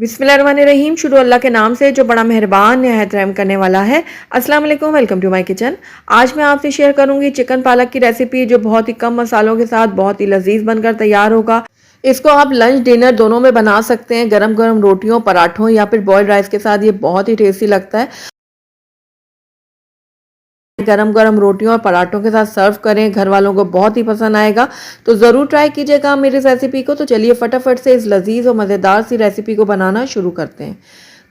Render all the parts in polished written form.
बिस्मिल्लाहिर्रहमानिर्रहीम। शुरू अल्लाह के नाम से जो बड़ा मेहरबान निहायत रहम करने वाला है। अस्सलाम वालेकुम, वेलकम टू माय किचन। आज मैं आपसे शेयर करूंगी चिकन पालक की रेसिपी जो बहुत ही कम मसालों के साथ बहुत ही लजीज बनकर तैयार होगा। इसको आप लंच डिनर दोनों में बना सकते हैं, गरम गरम रोटियों, पराठों या फिर बॉयल्ड राइस के साथ ये बहुत ही टेस्टी लगता है। गरम गरम रोटियों और पराठों के साथ सर्व करें, घर वालों को बहुत ही पसंद आएगा। तो ज़रूर ट्राई कीजिएगा मेरी इस रेसिपी को। तो चलिए फटाफट से इस लजीज और मज़ेदार सी रेसिपी को बनाना शुरू करते हैं।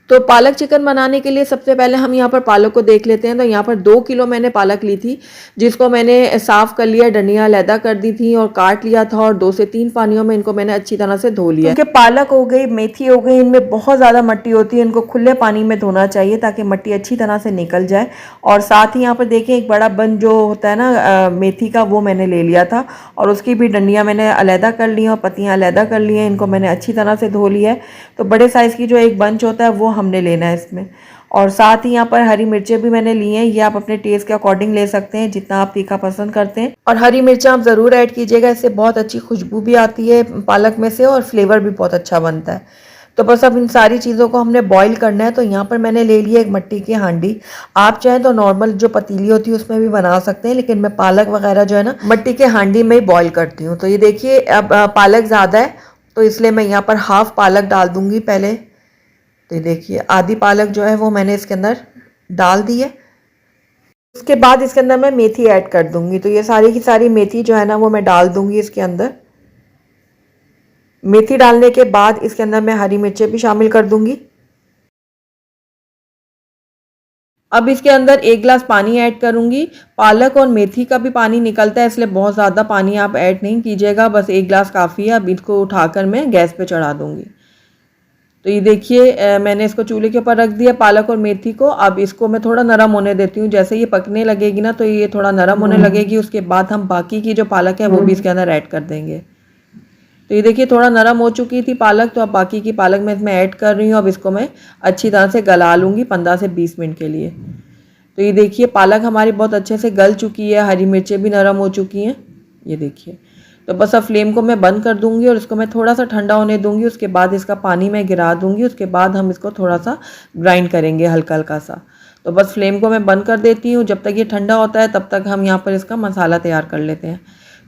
तो पालक चिकन बनाने के लिए सबसे पहले हम यहाँ पर पालक को देख लेते हैं। तो यहाँ पर 2 किलो मैंने पालक ली थी, जिसको मैंने साफ़ कर लिया, डंडियाँ अलहदा कर दी थी और काट लिया था, और 2 से 3 पानियों में इनको मैंने अच्छी तरह से धो लिया। क्योंकि पालक हो गई, मेथी हो गई, इनमें बहुत ज़्यादा मिट्टी होती है, इनको खुले पानी में धोना चाहिए ताकि मिट्टी अच्छी तरह से निकल जाए। और साथ ही यहाँ पर देखें, एक बड़ा बन जो होता है ना मेथी का, वो मैंने ले लिया था और उसकी भी डंडियाँ मैंने अलहदा कर ली और पत्तियाँ अलहदा कर ली हैं। इनको मैंने अच्छी तरह से धो लिया है। तो बड़े साइज़ की जो एक बंच होता है वो हमने लेना है इसमें। और साथ ही यहाँ पर हरी मिर्चें भी मैंने ली हैं। ये आप अपने टेस्ट के अकॉर्डिंग ले सकते हैं, जितना आप तीखा पसंद करते हैं। और हरी मिर्चें आप ज़रूर ऐड कीजिएगा, इससे बहुत अच्छी खुशबू भी आती है पालक में से और फ्लेवर भी बहुत अच्छा बनता है। तो बस अब इन सारी चीज़ों को हमने बॉईल करना है। तो यहाँ पर मैंने ले लिया एक मिट्टी की हांडी। आप चाहें तो नॉर्मल जो पतीली होती है उसमें भी बना सकते हैं, लेकिन मैं पालक वगैरह जो है ना मिट्टी के हांडी में ही बॉईल करती हूँ। तो ये देखिए, अब पालक ज़्यादा है तो इसलिए मैं यहाँ पर हाफ पालक डाल दूँगी पहले। तो ये देखिए, आधी पालक जो है वो मैंने इसके अंदर डाल दी है। उसके बाद इसके अंदर मैं मेथी ऐड कर दूंगी। तो ये सारी की सारी मेथी जो है ना वो मैं डाल दूंगी इसके अंदर। मेथी डालने के बाद इसके अंदर मैं हरी मिर्चें भी शामिल कर दूंगी। अब इसके अंदर 1 गिलास पानी ऐड करूंगी। पालक और मेथी का भी पानी निकलता है, इसलिए बहुत ज़्यादा पानी आप ऐड नहीं कीजिएगा, बस 1 गिलास काफ़ी है। अब इसको उठाकर मैं गैस पे चढ़ा दूंगी। तो ये देखिए, मैंने इसको चूल्हे के ऊपर रख दिया पालक और मेथी को। अब इसको मैं थोड़ा नरम होने देती हूँ। जैसे ये पकने लगेगी ना तो ये थोड़ा नरम होने लगेगी। उसके बाद हम बाकी की जो पालक है वो भी इसके अंदर ऐड कर देंगे। तो ये देखिए, थोड़ा नरम हो चुकी थी पालक, तो अब बाकी की पालक मैं इसमें ऐड कर रही हूँ। अब इसको मैं अच्छी तरह से गला लूँगी 15 से 20 मिनट के लिए। तो ये देखिए, पालक हमारी बहुत अच्छे से गल चुकी है, हरी मिर्चें भी नरम हो चुकी हैं। ये देखिए, तो बस अब फ्लेम को मैं बंद कर दूंगी और इसको मैं थोड़ा सा ठंडा होने दूंगी। उसके बाद इसका पानी मैं गिरा दूंगी। उसके बाद हम इसको थोड़ा सा ग्राइंड करेंगे, हल्का हल्का सा। तो बस फ्लेम को मैं बंद कर देती हूँ। जब तक ये ठंडा होता है तब तक हम यहाँ पर इसका मसाला तैयार कर लेते हैं।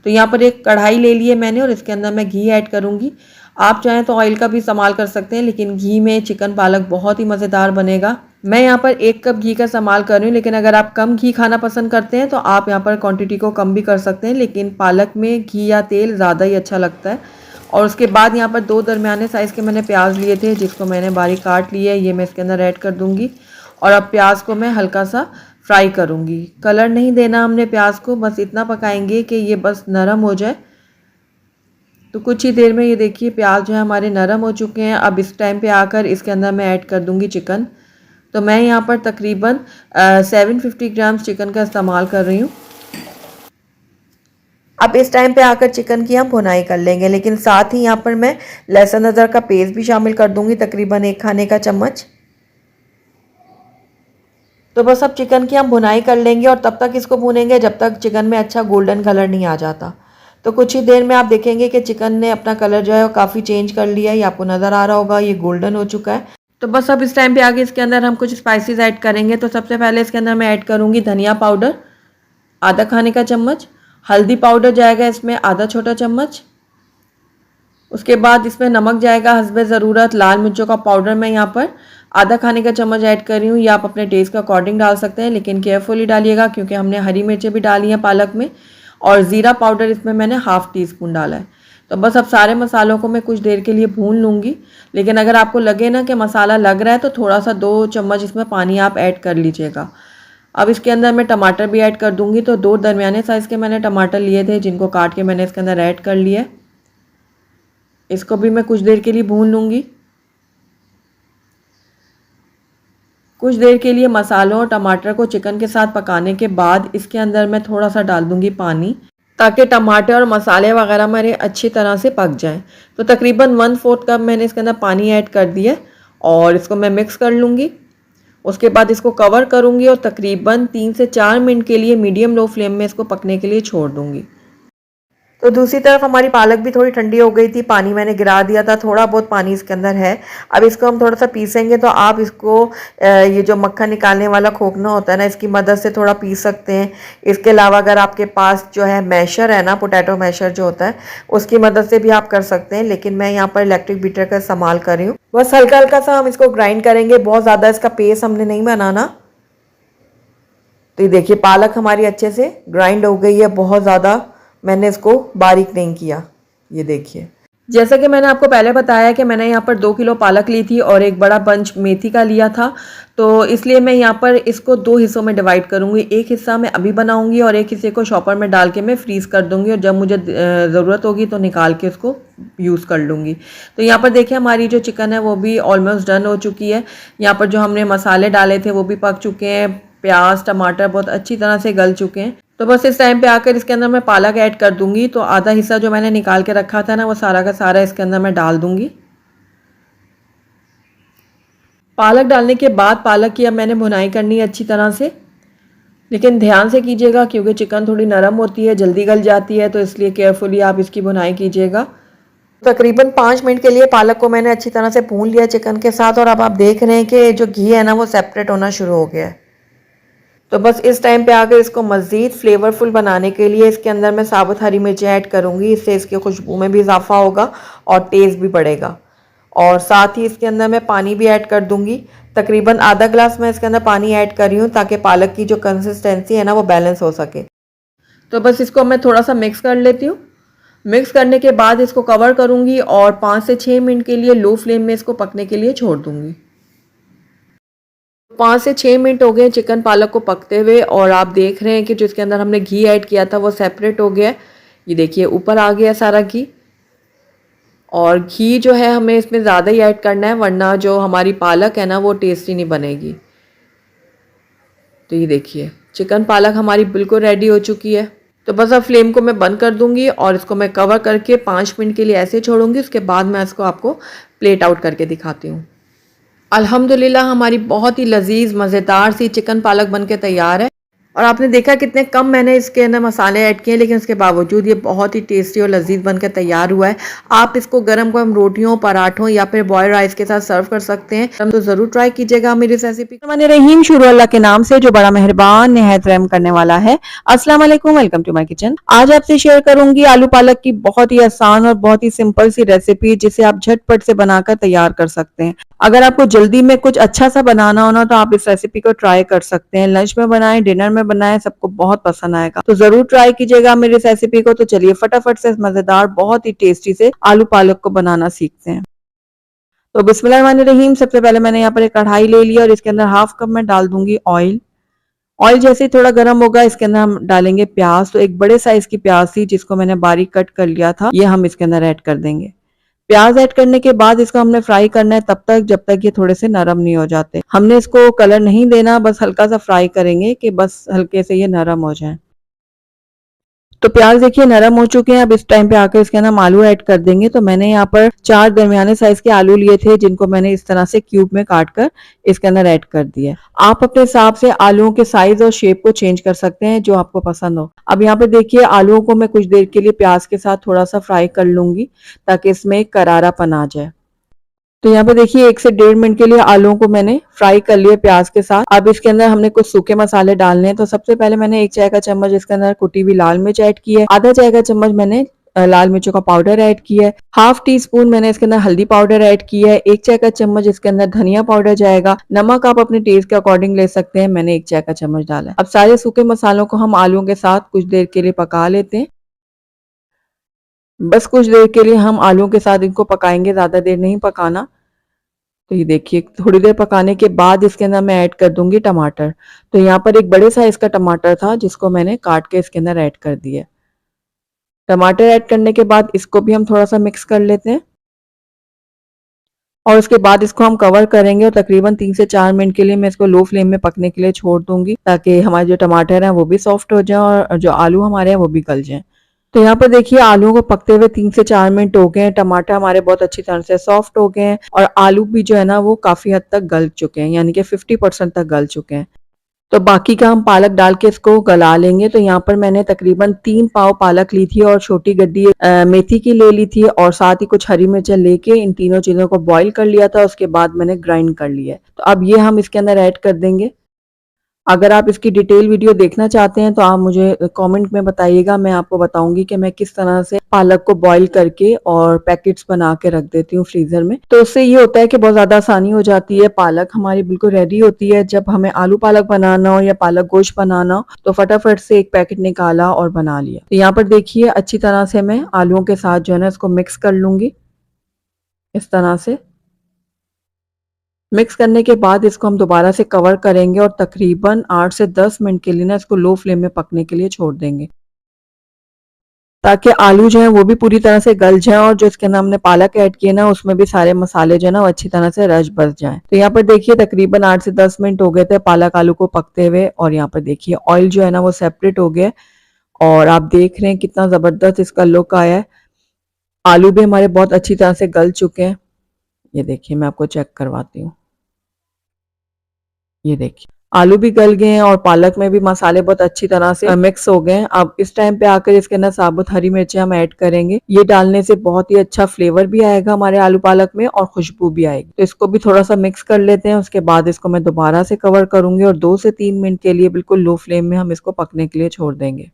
तो यहाँ पर एक कढ़ाई ले ली है मैंने और इसके अंदर मैं घी ऐड करूँगी। आप चाहें तो ऑयल का भी इस्तेमाल कर सकते हैं, लेकिन घी में चिकन पालक बहुत ही मज़ेदार बनेगा। मैं यहाँ पर 1 कप घी का इस्तेमाल कर रही हूँ, लेकिन अगर आप कम घी खाना पसंद करते हैं तो आप यहाँ पर क्वांटिटी को कम भी कर सकते हैं, लेकिन पालक में घी या तेल ज़्यादा ही अच्छा लगता है। और उसके बाद यहाँ पर 2 दरमियाने साइज़ के मैंने प्याज लिए थे, जिसको मैंने बारीक काट लिया है। ये मैं इसके अंदर ऐड कर दूँगी और अब प्याज को मैं हल्का सा फ्राई करूँगी। कलर नहीं देना हमने प्याज को, बस इतना पकाएंगे कि ये बस नरम हो जाए। तो कुछ ही देर में ये देखिए, प्याज जो है हमारे नरम हो चुके हैं। अब इस टाइम पे आकर इसके अंदर मैं ऐड कर दूँगी चिकन। तो मैं यहाँ पर तकरीबन 750 ग्राम चिकन का इस्तेमाल कर रही हूँ। अब इस टाइम पे आकर चिकन की हम भुनाई कर लेंगे, लेकिन साथ ही यहाँ पर मैं लहसुन अदरक का पेस्ट भी शामिल कर दूंगी, तकरीबन 1 खाने का चम्मच। तो बस अब चिकन की हम भुनाई कर लेंगे और तब तक इसको भूनेंगे जब तक चिकन में अच्छा गोल्डन कलर नहीं आ जाता। तो कुछ ही देर में आप देखेंगे कि चिकन ने अपना कलर जो है वो काफ़ी चेंज कर लिया है। ये आपको नज़र आ रहा होगा, ये गोल्डन हो चुका है। तो बस अब इस टाइम पे आगे इसके अंदर हम कुछ स्पाइसेस ऐड करेंगे। तो सबसे पहले इसके अंदर मैं ऐड करूँगी धनिया पाउडर आधा खाने का चम्मच। हल्दी पाउडर जाएगा इसमें आधा छोटा चम्मच। उसके बाद इसमें नमक जाएगा हस्बे ज़रूरत। लाल मिर्चों का पाउडर मैं यहाँ पर आधा खाने का चम्मच ऐड कर रही हूँ। ये आप अपने टेस्ट के अकॉर्डिंग डाल सकते हैं, लेकिन केयरफुली डालिएगा क्योंकि हमने हरी मिर्चें भी डाली हैं पालक में। और ज़ीरा पाउडर इसमें मैंने ½ टीस्पून डाला है। तो बस अब सारे मसालों को मैं कुछ देर के लिए भून लूँगी, लेकिन अगर आपको लगे ना कि मसाला लग रहा है तो थोड़ा सा 2 चम्मच इसमें पानी आप ऐड कर लीजिएगा। अब इसके अंदर मैं टमाटर भी ऐड कर दूँगी। तो 2 दरमियाने साइज़ के मैंने टमाटर लिए थे, जिनको काट के मैंने इसके अंदर ऐड कर लिया। इसको भी मैं कुछ देर के लिए भून लूँगी। कुछ देर के लिए मसालों और टमाटर को चिकन के साथ पकाने के बाद इसके अंदर मैं थोड़ा सा डाल दूँगी पानी, ताकि टमाटर और मसाले वगैरह मेरे अच्छी तरह से पक जाएं। तो तकरीबन 1/4 कप मैंने इसके अंदर पानी ऐड कर दिया और इसको मैं मिक्स कर लूँगी। उसके बाद इसको कवर करूँगी और तकरीबन 3 से 4 मिनट के लिए मीडियम लो फ्लेम में इसको पकने के लिए छोड़ दूँगी। तो दूसरी तरफ हमारी पालक भी थोड़ी ठंडी हो गई थी, पानी मैंने गिरा दिया था, थोड़ा बहुत पानी इसके अंदर है। अब इसको हम थोड़ा सा पीसेंगे, तो आप इसको ये जो मक्खन निकालने वाला खोखना होता है ना, इसकी मदद से थोड़ा पीस सकते हैं। इसके अलावा अगर आपके पास जो है मैशर है ना, पोटैटो मैशर जो होता है, उसकी मदद से भी आप कर सकते हैं, लेकिन मैं यहाँ पर इलेक्ट्रिक बीटर का इस्तेमाल कर रही हूँ। बस हल्का हल्का सा हम इसको ग्राइंड करेंगे, बहुत ज़्यादा इसका पेस्ट हमने नहीं बनाना। तो ये देखिए पालक हमारी अच्छे से ग्राइंड हो गई है, बहुत ज़्यादा मैंने इसको बारीक नहीं किया। ये देखिए, जैसा कि मैंने आपको पहले बताया कि मैंने यहाँ पर 2 किलो पालक ली थी और एक बड़ा बंच मेथी का लिया था, तो इसलिए मैं यहाँ पर इसको 2 हिस्सों में डिवाइड करूँगी। एक हिस्सा मैं अभी बनाऊँगी और एक हिस्से को शॉपर में डाल के मैं फ्रीज़ कर दूँगी, और जब मुझे ज़रूरत होगी तो निकाल के उसको यूज़ कर लूँगी। तो यहाँ पर देखिए हमारी जो चिकन है वो भी ऑलमोस्ट डन हो चुकी है। यहाँ पर जो हमने मसाले डाले थे वो भी पक चुके हैं, प्याज टमाटर बहुत अच्छी तरह से गल चुके हैं। तो बस इस टाइम पे आकर इसके अंदर मैं पालक ऐड कर दूंगी। तो आधा हिस्सा जो मैंने निकाल के रखा था ना, वो सारा का सारा इसके अंदर मैं डाल दूंगी। पालक डालने के बाद पालक की अब मैंने भुनाई करनी है अच्छी तरह से, लेकिन ध्यान से कीजिएगा क्योंकि चिकन थोड़ी नरम होती है, जल्दी गल जाती है, तो इसलिए केयरफुली आप इसकी भुनाई कीजिएगा। तकरीबन 5 मिनट के लिए पालक को मैंने अच्छी तरह से भून लिया चिकन के साथ, और अब आप देख रहे हैं कि जो घी है ना वो सेपरेट होना शुरू हो गया है। तो बस इस टाइम पे आकर इसको मज़ीद फ्लेवरफुल बनाने के लिए इसके अंदर मैं साबुत हरी मिर्ची ऐड करूँगी। इससे इसकी खुशबू में भी इजाफा होगा और टेस्ट भी बढ़ेगा। और साथ ही इसके अंदर मैं पानी भी ऐड कर दूँगी। तकरीबन आधा ग्लास मैं इसके अंदर पानी ऐड कर रही हूँ ताकि पालक की जो कंसिस्टेंसी है ना वो बैलेंस हो सके। तो बस इसको मैं थोड़ा सा मिक्स कर लेती हूँ। मिक्स करने के बाद इसको कवर करूँगी और 5 से 6 मिनट के लिए लो फ्लेम में इसको पकने के लिए छोड़ दूँगी। 5 से 6 मिनट हो गए चिकन पालक को पकते हुए, और आप देख रहे हैं कि जिसके अंदर हमने घी ऐड किया था वो सेपरेट हो गया है। ये देखिए ऊपर आ गया सारा घी, और घी जो है हमें इसमें ज़्यादा ही ऐड करना है, वरना जो हमारी पालक है ना वो टेस्टी नहीं बनेगी। तो ये देखिए चिकन पालक हमारी बिल्कुल रेडी हो चुकी है। तो बस अब फ्लेम को मैं बंद कर दूंगी और इसको मैं कवर करके 5 मिनट के लिए ऐसे छोड़ूंगी। उसके बाद मैं इसको आपको प्लेट आउट करके दिखाती हूँ। अल्हम्दुलिल्लाह हमारी बहुत ही लजीज मज़ेदार सी चिकन पालक बनके तैयार है। और आपने देखा कितने कम मैंने इसके अंदर मसाले ऐड किए, लेकिन उसके बावजूद ये बहुत ही टेस्टी और लजीज बनकर तैयार हुआ है। आप इसको गरम गरम रोटियों, पराठों या फिर बॉयल राइस के साथ सर्व कर सकते हैं। हम तो ज़रूर ट्राई कीजिएगा मेरी रेसिपी। रहीम, शुरू अल्लाह के नाम से जो बड़ा मेहरबान निहायत रहम करने वाला है। अस्सलाम वालेकुम, वेलकम टू माय किचन। आज आपसे शेयर करूंगी आलू पालक की बहुत ही आसान और बहुत ही सिंपल सी रेसिपी, जिसे आप झटपट से बनाकर तैयार कर सकते हैं। अगर आपको जल्दी में कुछ अच्छा सा बनाना हो ना, तो आप इस रेसिपी को ट्राई कर सकते हैं। लंच में बनाएं, डिनर में बनाएं, सबको बहुत पसंद आएगा। तो जरूर ट्राई कीजिएगा मेरी इस रेसिपी को। तो चलिए फटाफट से इस मजेदार बहुत ही टेस्टी से आलू पालक को बनाना सीखते हैं। तो बिस्मिल्लाहिर्रहमानिर्रहीम, सबसे पहले मैंने यहाँ पर एक कढ़ाई ले लिया और इसके अंदर हाफ कप में डाल दूंगी ऑयल। ऑयल जैसे ही थोड़ा गर्म होगा, इसके अंदर हम डालेंगे प्याज। तो एक बड़े साइज की प्याज थी जिसको मैंने बारीक कट कर लिया था, ये हम इसके अंदर ऐड कर देंगे। प्याज ऐड करने के बाद इसको हमने फ्राई करना है तब तक जब तक ये थोड़े से नरम नहीं हो जाते। हमने इसको कलर नहीं देना, बस हल्का सा फ्राई करेंगे कि बस हल्के से ये नरम हो जाए। तो प्याज देखिए नरम हो चुके हैं। अब इस टाइम पे आकर इसके अंदर हम आलू ऐड कर देंगे। तो मैंने यहाँ पर 4 दरमियाने साइज के आलू लिए थे, जिनको मैंने इस तरह से क्यूब में काट कर इसके अंदर ऐड कर दिया। आप अपने हिसाब से आलूओं के साइज और शेप को चेंज कर सकते हैं, जो आपको पसंद हो। अब यहाँ पे देखिए आलूओं को मैं कुछ देर के लिए प्याज के साथ थोड़ा सा फ्राई कर लूंगी ताकि इसमें एक करारापन आ जाए। तो यहाँ पे देखिए 1 से 1.5 मिनट के लिए आलूओं को मैंने फ्राई कर लिया प्याज के साथ। अब इसके अंदर हमने कुछ सूखे मसाले डालने हैं। तो सबसे पहले मैंने 1 चाय का चम्मच इसके अंदर कुटी हुई लाल मिर्च ऐड की है। आधा चाय का चम्मच मैंने लाल मिर्चों का पाउडर ऐड किया है। हाफ टी स्पून मैंने इसके अंदर हल्दी पाउडर ऐड किया है। 1 चाय का चम्मच इसके अंदर धनिया पाउडर जाएगा। नमक आप अपने टेस्ट के अकॉर्डिंग ले सकते हैं, मैंने 1 चाय का चम्मच डाला है। अब सारे सूखे मसालों को हम आलूओं के साथ कुछ देर के लिए पका लेते हैं। बस कुछ देर के लिए हम आलूओं के साथ इनको पकाएंगे, ज्यादा देर नहीं पकाना। तो ये देखिए थोड़ी देर पकाने के बाद इसके अंदर मैं ऐड कर दूंगी टमाटर। तो यहाँ पर एक बड़े साइज का टमाटर था जिसको मैंने काट के इसके अंदर ऐड कर दिया। टमाटर ऐड करने के बाद इसको भी हम थोड़ा सा मिक्स कर लेते हैं और उसके बाद इसको हम कवर करेंगे और तकरीबन 3 से 4 मिनट के लिए मैं इसको लो फ्लेम में पकने के लिए छोड़ दूंगी, ताकि हमारे जो टमाटर हैं वो भी सॉफ्ट हो जाए और जो आलू हमारे हैं वो भी गल जाएं। तो यहाँ पर देखिए आलूओं को पकते हुए 3 से 4 मिनट हो गए हैं। टमाटर हमारे बहुत अच्छी तरह से सॉफ्ट हो गए हैं और आलू भी जो है ना वो काफी हद तक गल चुके हैं, यानी कि 50% तक गल चुके हैं। तो बाकी का हम पालक डाल के इसको गला लेंगे। तो यहाँ पर मैंने तकरीबन 3 पाव पालक ली थी और छोटी गड्डी मेथी की ले ली थी और साथ ही कुछ हरी मिर्चें लेके इन तीनों चीज़ों को बॉईल कर लिया था। उसके बाद मैंने ग्राइंड कर लिया है। तो अब ये हम इसके अंदर ऐड कर देंगे। अगर आप इसकी डिटेल वीडियो देखना चाहते हैं तो आप मुझे कमेंट में बताइएगा, मैं आपको बताऊंगी कि मैं किस तरह से पालक को बॉईल करके और पैकेट्स बना के रख देती हूँ फ्रीजर में। तो उससे ये होता है कि बहुत ज़्यादा आसानी हो जाती है। पालक हमारी बिल्कुल रेडी होती है। जब हमें आलू पालक बनाना हो या पालक गोश्त बनाना हो तो फटाफट से एक पैकेट निकाला और बना लिया। तो यहाँ पर देखिए अच्छी तरह से मैं आलूओं के साथ जो है ना इसको मिक्स कर लूंगी इस तरह से। मिक्स करने के बाद इसको हम दोबारा से कवर करेंगे और तकरीबन 8 से 10 मिनट के लिए ना इसको लो फ्लेम में पकने के लिए छोड़ देंगे, ताकि आलू जो है वो भी पूरी तरह से गल जाए और जो इसके अंदर हमने पालक ऐड किए ना उसमें भी सारे मसाले जो है ना वो अच्छी तरह से रच बस जाएं। तो यहाँ पर देखिए तकरीबन 8 से 10 मिनट हो गए थे पालक आलू को पकते हुए और यहाँ पर देखिए ऑयल जो है ना वो सेपरेट हो गया और आप देख रहे हैं कितना ज़बरदस्त इसका लुक आया है। आलू भी हमारे बहुत अच्छी तरह से गल चुके हैं। ये देखिए मैं आपको चेक करवाती हूँ। ये देखिए आलू भी गल गए हैं और पालक में भी मसाले बहुत अच्छी तरह से मिक्स हो गए हैं। अब इस टाइम पे आकर इसके अंदर साबुत हरी मिर्चें हम ऐड करेंगे। ये डालने से बहुत ही अच्छा फ्लेवर भी आएगा हमारे आलू पालक में और खुशबू भी आएगी। तो इसको भी थोड़ा सा मिक्स कर लेते हैं। उसके बाद इसको मैं दोबारा से कवर करूंगी और 2 से 3 मिनट के लिए बिल्कुल लो फ्लेम में हम इसको पकने के लिए छोड़ देंगे।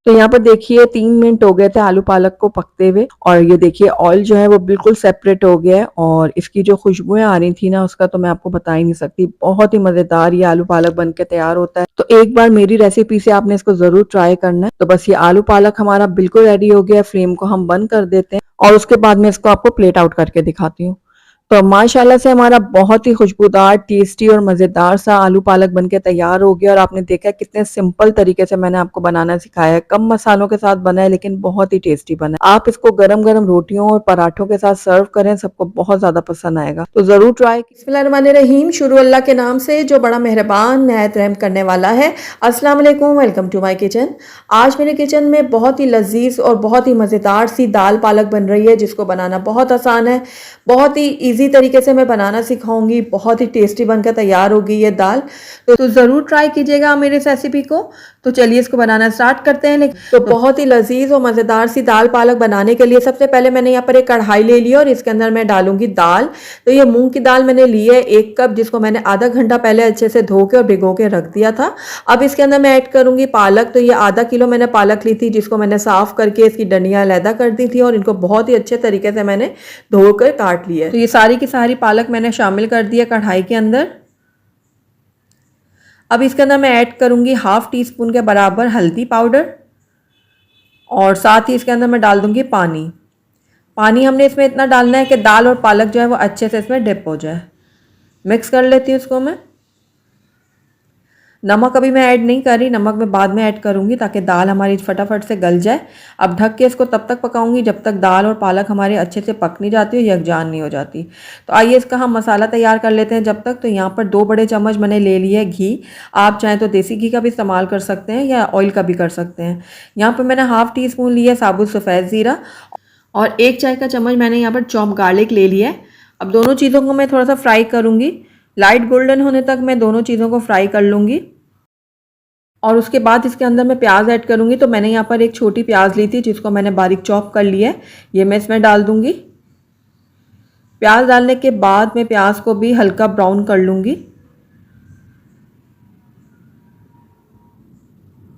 तो यहाँ पर देखिए 3 मिनट हो गए थे आलू पालक को पकते हुए और ये देखिए ऑयल जो है वो बिल्कुल सेपरेट हो गया है और इसकी जो खुशबुएं आ रही थी ना उसका तो मैं आपको बता ही नहीं सकती। बहुत ही मजेदार ये आलू पालक बन के तैयार होता है। तो एक बार मेरी रेसिपी से आपने इसको जरूर ट्राई करना है। तो बस ये आलू पालक हमारा बिल्कुल रेडी हो गया। फ्लेम को हम बंद कर देते हैं और उसके बाद में इसको आपको प्लेट आउट करके दिखाती हूँ। तो माशाल्लाह से हमारा बहुत ही खुशबूदार, टेस्टी और मज़ेदार सा आलू पालक बनके तैयार हो गया और आपने देखा कितने सिंपल तरीके से मैंने आपको बनाना सिखाया है। कम मसालों के साथ बना है लेकिन बहुत ही टेस्टी बना है। आप इसको गरम-गरम रोटियों और पराठों के साथ सर्व करें, सबको बहुत ज़्यादा पसंद आएगा। तो ज़रूर ट्राई। बिस्मिल्लाहिर्रहमानिर्रहीम। शुरू अल्लाह के नाम से जो बड़ा मेहरबान नहायत रहम करने वाला है। अस्सलाम वालेकुम, वेलकम टू माय किचन। आज मेरे किचन में बहुत ही लजीज और बहुत ही मज़ेदार सी दाल पालक बन रही है जिसको बनाना बहुत आसान है। बहुत ही इजी तरीके से मैं बनाना सिखाऊंगी। बहुत ही टेस्टी बनकर तैयार होगी ये दाल। तो ज़रूर ट्राई कीजिएगा मेरी इस रेसिपी को। तो चलिए इसको बनाना स्टार्ट करते हैं। तो बहुत ही लजीज और मज़ेदार सी दाल पालक बनाने के लिए सबसे पहले मैंने यहाँ पर एक कढ़ाई ले ली और इसके अंदर मैं डालूंगी दाल। तो ये मूंग की दाल मैंने ली है 1 कप, जिसको मैंने आधा घंटा पहले अच्छे से धो के और भिगो के रख दिया था। अब इसके अंदर मैं ऐड करूंगी पालक। तो ये आधा किलो मैंने पालक ली थी जिसको मैंने साफ करके इसकी डंडियाँ अलहदा कर दी थी और इनको बहुत ही अच्छे तरीके से मैंने धोकर काट लिया है। तो ये सारी की सारी पालक मैंने शामिल कर दिया कढ़ाई के अंदर। अब इसके अंदर मैं ऐड करूंगी 1/2 टीस्पून के बराबर हल्दी पाउडर और साथ ही इसके अंदर मैं डाल दूंगी पानी। पानी हमने इसमें इतना डालना है कि दाल और पालक जो है वो अच्छे से इसमें डिप हो जाए। मिक्स कर लेती हूँ इसको मैं। नमक अभी मैं ऐड नहीं कर रही, नमक मैं बाद में ऐड करूंगी ताकि दाल हमारी फटाफट से गल जाए। अब ढक के इसको तब तक पकाऊंगी जब तक दाल और पालक हमारे अच्छे से पक नहीं जाती और यकजान नहीं हो जाती। तो आइए इसका हम मसाला तैयार कर लेते हैं जब तक। तो यहाँ पर 2 बड़े चम्मच मैंने ले लिए है घी। आप चाहें तो देसी घी का भी इस्तेमाल कर सकते हैं या ऑयल का भी कर सकते हैं। यहाँ पर मैंने 1/2 टीस्पून लिया साबुत सफ़ेद ज़ीरा और 1 चाय का चम्मच मैंने यहाँ पर चॉप गार्लिक ले लिया है। अब दोनों चीज़ों को मैं थोड़ा सा फ्राई करूँगी। लाइट गोल्डन होने तक मैं दोनों चीज़ों को फ्राई कर लूँगी और उसके बाद इसके अंदर मैं प्याज ऐड करूँगी। तो मैंने यहाँ पर एक छोटी प्याज ली थी जिसको मैंने बारीक चॉप कर लिया है। ये मैं इसमें डाल दूँगी। प्याज डालने के बाद मैं प्याज को भी हल्का ब्राउन कर लूँगी।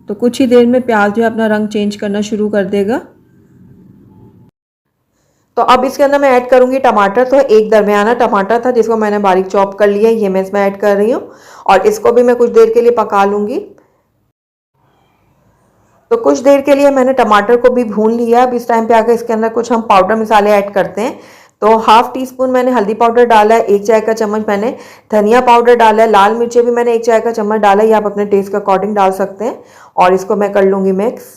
तो कुछ ही देर में प्याज जो है अपना रंग चेंज करना शुरू कर देगा। तो अब इसके अंदर मैं ऐड करूंगी टमाटर। तो एक दरमियाना टमाटर था जिसको मैंने बारीक चॉप कर लिया, ये मैं इसमें ऐड कर रही हूँ और इसको भी मैं कुछ देर के लिए पका लूंगी। तो कुछ देर के लिए मैंने टमाटर को भी भून लिया। अब इस टाइम पे आकर इसके अंदर कुछ हम पाउडर मसाले ऐड करते हैं। तो 1/2 टीस्पून मैंने हल्दी पाउडर डाला है, 1 चाय का चम्मच मैंने धनिया पाउडर डाला है, लाल मिर्चें भी मैंने 1 चाय का चम्मच डाला है, ये आप अपने टेस्ट के अकॉर्डिंग डाल सकते हैं। और इसको मैं कर लूँगी मिक्स।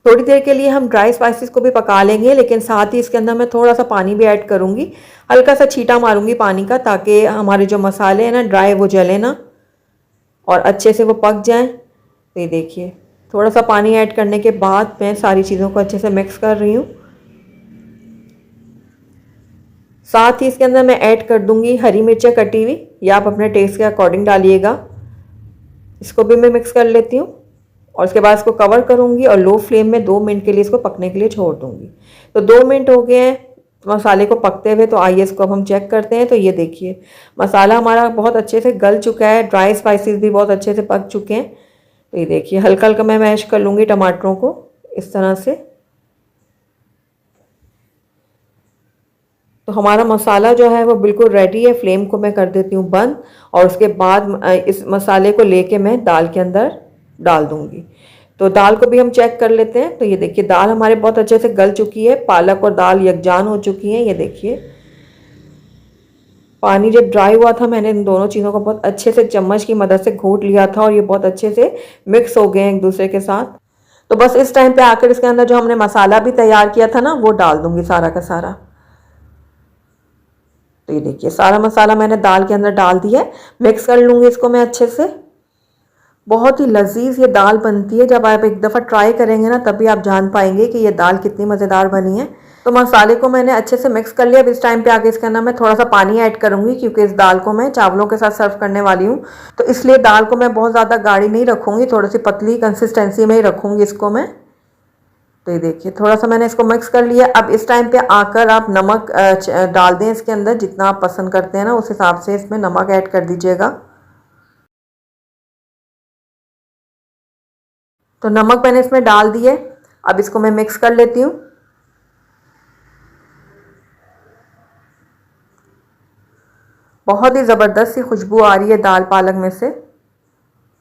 थोड़ी देर के लिए हम ड्राई स्पाइसेस को भी पका लेंगे, लेकिन साथ ही इसके अंदर मैं थोड़ा सा पानी भी ऐड करूँगी। हल्का सा छींटा मारूंगी पानी का ताकि हमारे जो मसाले हैं ना ड्राई वो जले ना और अच्छे से वो पक जाएँ। तो ये देखिए थोड़ा सा पानी ऐड करने के बाद मैं सारी चीज़ों को अच्छे से मिक्स कर रही हूँ। साथ ही इसके अंदर मैं ऐड कर दूंगी हरी मिर्चें कटी हुई, या आप अपने टेस्ट के अकॉर्डिंग डालिएगा। इसको भी मैं मिक्स कर लेती हूँ और उसके बाद इसको कवर करूँगी और लो फ्लेम में 2 मिनट के लिए इसको पकने के लिए छोड़ दूँगी। तो 2 मिनट हो गए हैं मसाले को पकते हुए, तो आइए इसको अब हम चेक करते हैं। तो ये देखिए मसाला हमारा बहुत अच्छे से गल चुका है, ड्राई स्पाइसेस भी बहुत अच्छे से पक चुके हैं। तो ये देखिए हल्का हल्का मैं मैश कर लूँगी टमाटरों को इस तरह से। तो हमारा मसाला जो है वो बिल्कुल रेडी है। फ्लेम को मैं कर देती हूँ बंद और उसके बाद इस मसाले को लेके मैं दाल के अंदर डाल दूँगी। तो दाल को भी हम चेक कर लेते हैं। तो ये देखिए दाल हमारे बहुत अच्छे से गल चुकी है, पालक और दाल यकजान हो चुकी हैं। ये देखिए पानी जब ड्राई हुआ था मैंने इन दोनों चीज़ों को बहुत अच्छे से चम्मच की मदद से घोट लिया था और ये बहुत अच्छे से मिक्स हो गए हैं एक दूसरे के साथ। तो बस इस टाइम पे आकर इसके अंदर जो हमने मसाला भी तैयार किया था ना वो डाल दूंगी सारा का सारा। तो ये देखिए सारा मसाला मैंने दाल के अंदर डाल दिया है। मिक्स कर लूँगी इसको मैं अच्छे से। बहुत ही लजीज ये दाल बनती है। जब आप एक दफ़ा ट्राई करेंगे ना तभी आप जान पाएंगे कि ये दाल कितनी मज़ेदार बनी है। तो मसाले को मैंने अच्छे से मिक्स कर लिया। अब इस टाइम पे आगे इसके अंदर मैं थोड़ा सा पानी ऐड करूँगी क्योंकि इस दाल को मैं चावलों के साथ सर्व करने वाली हूँ। तो इसलिए दाल को मैं बहुत ज़्यादा गाढ़ी नहीं रखूँगी, थोड़ी सी पतली कंसिस्टेंसी में ही रखूँगी इसको मैं। तो ये देखिए थोड़ा सा मैंने इसको मिक्स कर लिया। अब इस टाइम पे आकर आप नमक डाल दें इसके अंदर, जितना आप पसंद करते हैं ना उस हिसाब से इसमें नमक ऐड कर दीजिएगा। तो नमक मैंने इसमें डाल दिए। अब इसको मैं मिक्स कर लेती हूँ। बहुत ही ज़बरदस्त सी खुशबू आ रही है दाल पालक में से।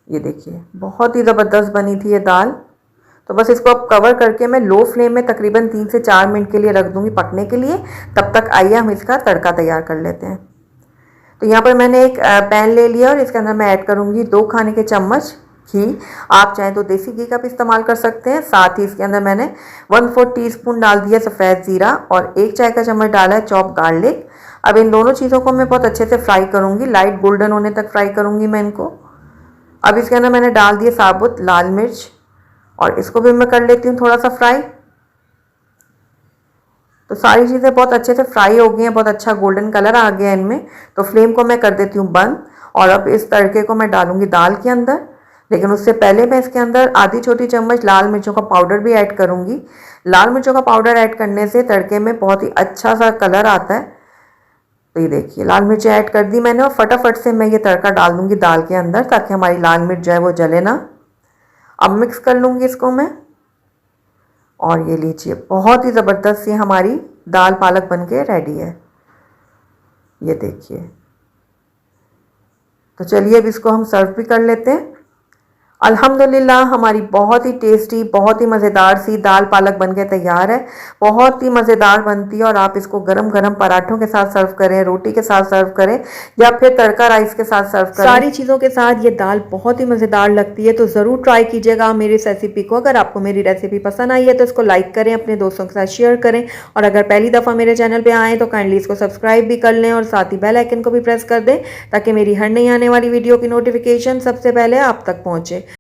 ये देखिए बहुत ही ज़बरदस्त बनी थी ये दाल। तो बस इसको अब कवर करके मैं लो फ्लेम में तकरीबन 3 से 4 मिनट के लिए रख दूंगी पकने के लिए। तब तक आइए हम इसका तड़का तैयार कर लेते हैं। तो यहाँ पर मैंने एक पैन ले लिया और इसके अंदर मैं ऐड करूँगी 2 खाने के चम्मच घी। आप चाहें तो देसी घी का भी इस्तेमाल कर सकते हैं। साथ ही इसके अंदर मैंने 1/4 टीस्पून डाल दिया सफ़ेद ज़ीरा और 1 चाय का चम्मच डाला है चॉप गार्लिक। अब इन दोनों चीज़ों को मैं बहुत अच्छे से फ्राई करूँगी, लाइट गोल्डन होने तक फ्राई करूँगी मैं इनको। अब इसके अंदर मैंने डाल दिए साबुत लाल मिर्च और इसको भी मैं कर लेती हूँ थोड़ा सा फ्राई। तो सारी चीज़ें बहुत अच्छे से फ्राई हो गई हैं, बहुत अच्छा गोल्डन कलर आ गया इनमें। तो फ्लेम को मैं कर देती हूँ बंद और अब इस तड़के को मैं डालूंगी दाल के अंदर। लेकिन उससे पहले मैं इसके अंदर आधी छोटी चम्मच लाल मिर्चों का पाउडर भी ऐड करूँगी। लाल मिर्चों का पाउडर ऐड करने से तड़के में बहुत ही अच्छा सा कलर आता है। तो ये देखिए लाल मिर्चें ऐड कर दी मैंने और फटाफट से मैं ये तड़का डाल दूँगी दाल के अंदर ताकि हमारी लाल मिर्च जो है वो जले ना। अब मिक्स कर लूँगी इसको मैं और ये लीजिए बहुत ही ज़बरदस्त सी हमारी दाल पालक बनके रेडी है। ये देखिए। तो चलिए अब इसको हम सर्व भी कर लेते हैं। अल्हम्दुलिल्लाह हमारी बहुत ही टेस्टी, बहुत ही मज़ेदार सी दाल पालक बनके तैयार है। बहुत ही मज़ेदार बनती है और आप इसको गरम गरम पराठों के साथ सर्व करें, रोटी के साथ सर्व करें या फिर तड़का राइस के साथ सर्व करें। सारी चीज़ों के साथ ये दाल बहुत ही मज़ेदार लगती है। तो ज़रूर ट्राई कीजिएगा मेरी इस रेसिपी को। अगर आपको मेरी रेसिपी पसंद आई है तो इसको लाइक करें, अपने दोस्तों के साथ शेयर करें और अगर पहली दफ़ा मेरे चैनल पर आएँ तो काइंडली इसको सब्सक्राइब भी कर लें और साथ ही बेल आइकन को भी प्रेस कर दें ताकि मेरी हर नई आने वाली वीडियो की नोटिफिकेशन सबसे पहले आप तक पहुँचे।